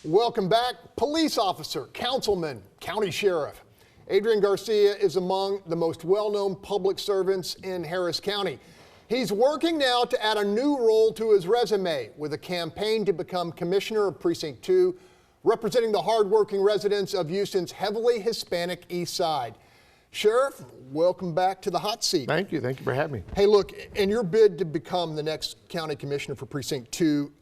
Welcome back. Police officer, councilman, county sheriff. Adrian Garcia is among the most well-known public servants in Harris County. He's working now to add a new role to his resume with a campaign to become commissioner of Precinct 2, representing the hardworking residents of Houston's heavily Hispanic East Side. Sheriff, welcome back to the hot seat. Thank you for having me. Hey, look, in your bid to become the next county commissioner for Precinct 2,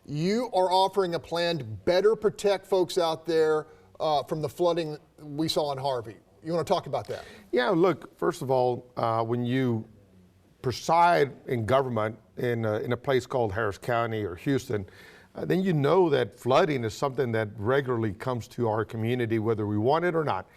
you are offering a plan to better protect folks out there from the flooding we saw in Harvey. You want to talk about that? Yeah, look, first of all, when you preside in government in a place called Harris County or Houston, then you know that flooding is something that regularly comes to our community, whether we want it or not.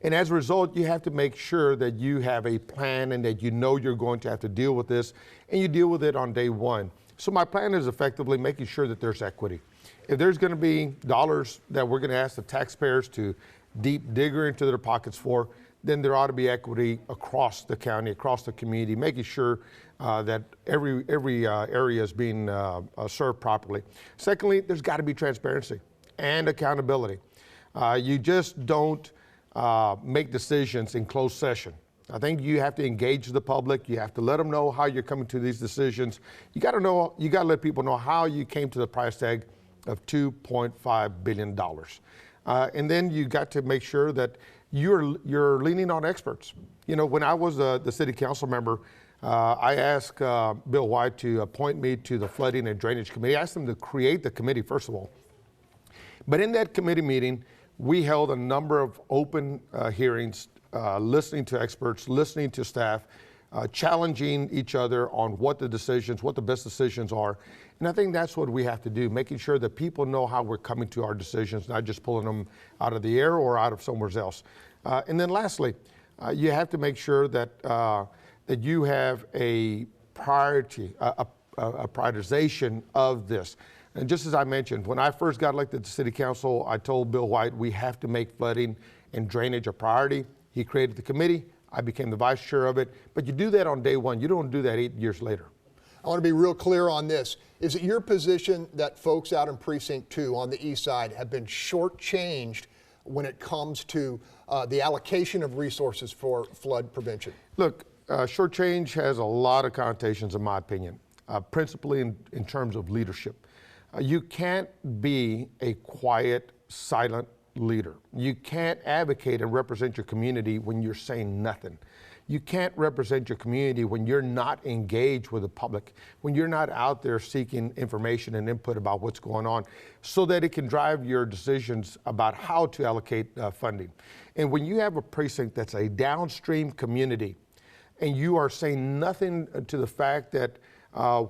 And as a result, you have to make sure that you have a plan and that you know you're going to have to deal with this, and you deal with it on day one. So my plan is effectively making sure that there's equity. If there's going to be dollars that we're going to ask the taxpayers to deep digger into their pockets for, then there ought to be equity across the county, across the community, making sure that every area is being served properly. Secondly, there's got to be transparency and accountability. You just don't make decisions in closed session. I think you have to engage the public. You have to let them know how you're coming to these decisions. You got to let people know how you came to the price tag of $2.5 billion. And then you got to make sure that you're leaning on experts. You know, when I was the city council member, I asked Bill White to appoint me to the Flooding and Drainage Committee. I asked him to create the committee, first of all. But in that committee meeting, we held a number of open hearings, listening to experts, listening to staff, challenging each other on what the best decisions are. And I think that's what we have to do, making sure that people know how we're coming to our decisions, not just pulling them out of the air or out of somewhere else. And then lastly, you have to make sure that that you have a priority, a prioritization of this. And just as I mentioned, when I first got elected to city council, I told Bill White we have to make flooding and drainage a priority. He created the committee. I became the vice chair of it. But you do that on day one. You don't do that 8 years later. I want to be real clear on this. Is it your position that folks out in Precinct 2 on the east side have been shortchanged when it comes to the allocation of resources for flood prevention? Look, shortchange has a lot of connotations, in my opinion, principally in terms of leadership. You can't be a quiet, silent leader. You can't advocate and represent your community when you're saying nothing. You can't represent your community when you're not engaged with the public, when you're not out there seeking information and input about what's going on so that it can drive your decisions about how to allocate funding. And when you have a precinct that's a downstream community and you are saying nothing to the fact that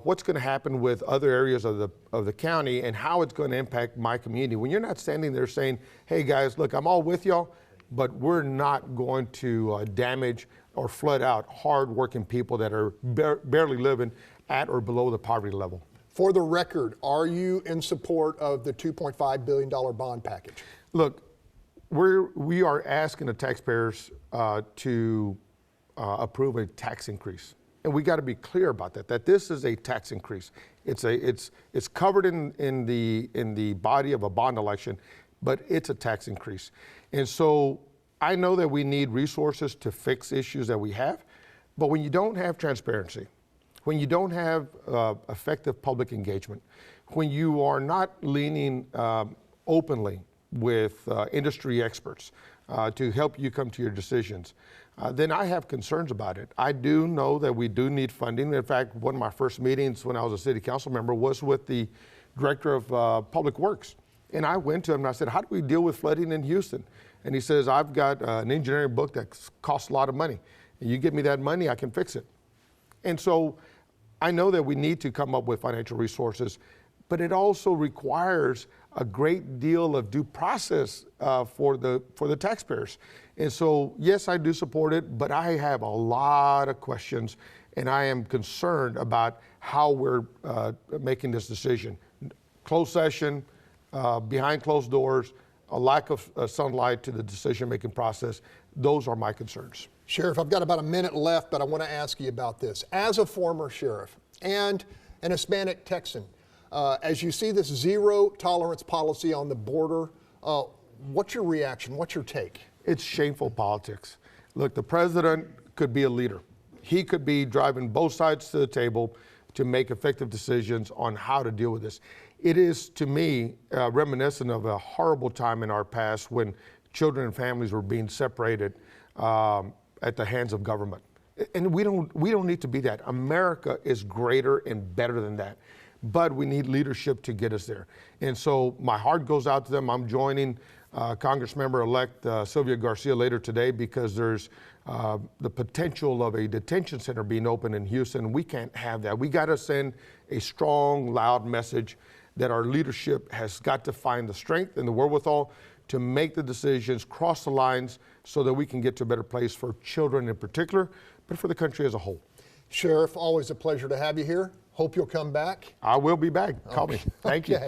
what's going to happen with other areas of the county and how it's going to impact my community. When you're not standing there saying, hey guys, look, I'm all with y'all, but we're not going to damage or flood out hard-working people that are barely living at or below the poverty level. For the record, are you in support of the $2.5 billion bond package? Look, we are asking the taxpayers to approve a tax increase. And we got to be clear about that this is a tax increase. It's covered in the body of a bond election, but it's a tax increase. And so I know that we need resources to fix issues that we have, but when you don't have transparency, when you don't have effective public engagement, when you are not leaning openly with industry experts to help you come to your decisions, then I have concerns about it. I do know that we do need funding. In fact, one of my first meetings when I was a city council member was with the director of Public Works. And I went to him and I said, how do we deal with flooding in Houston? And he says, I've got an engineering book that costs a lot of money. And you give me that money, I can fix it. And so I know that we need to come up with financial resources, but it also requires a great deal of due process for the taxpayers. And so, yes, I do support it, but I have a lot of questions, and I am concerned about how we're making this decision. Closed session, behind closed doors, a lack of sunlight to the decision-making process. Those are my concerns. Sheriff, I've got about a minute left, but I want to ask you about this. As a former sheriff and an Hispanic Texan, As you see this zero tolerance policy on the border, what's your reaction? What's your take? It's shameful politics. Look, the president could be a leader. He could be driving both sides to the table to make effective decisions on how to deal with this. It is, to me, reminiscent of a horrible time in our past when children and families were being separated at the hands of government. And we don't need to be that. America is greater and better than that. But we need leadership to get us there. And so my heart goes out to them. I'm joining Congressmember-elect Sylvia Garcia later today because there's the potential of a detention center being open in Houston. We can't have that. We got to send a strong, loud message that our leadership has got to find the strength and the wherewithal to make the decisions, cross the lines, so that we can get to a better place for children in particular, but for the country as a whole. Sheriff, always a pleasure to have you here. Hope you'll come back. I will be back. Call me. Thank you.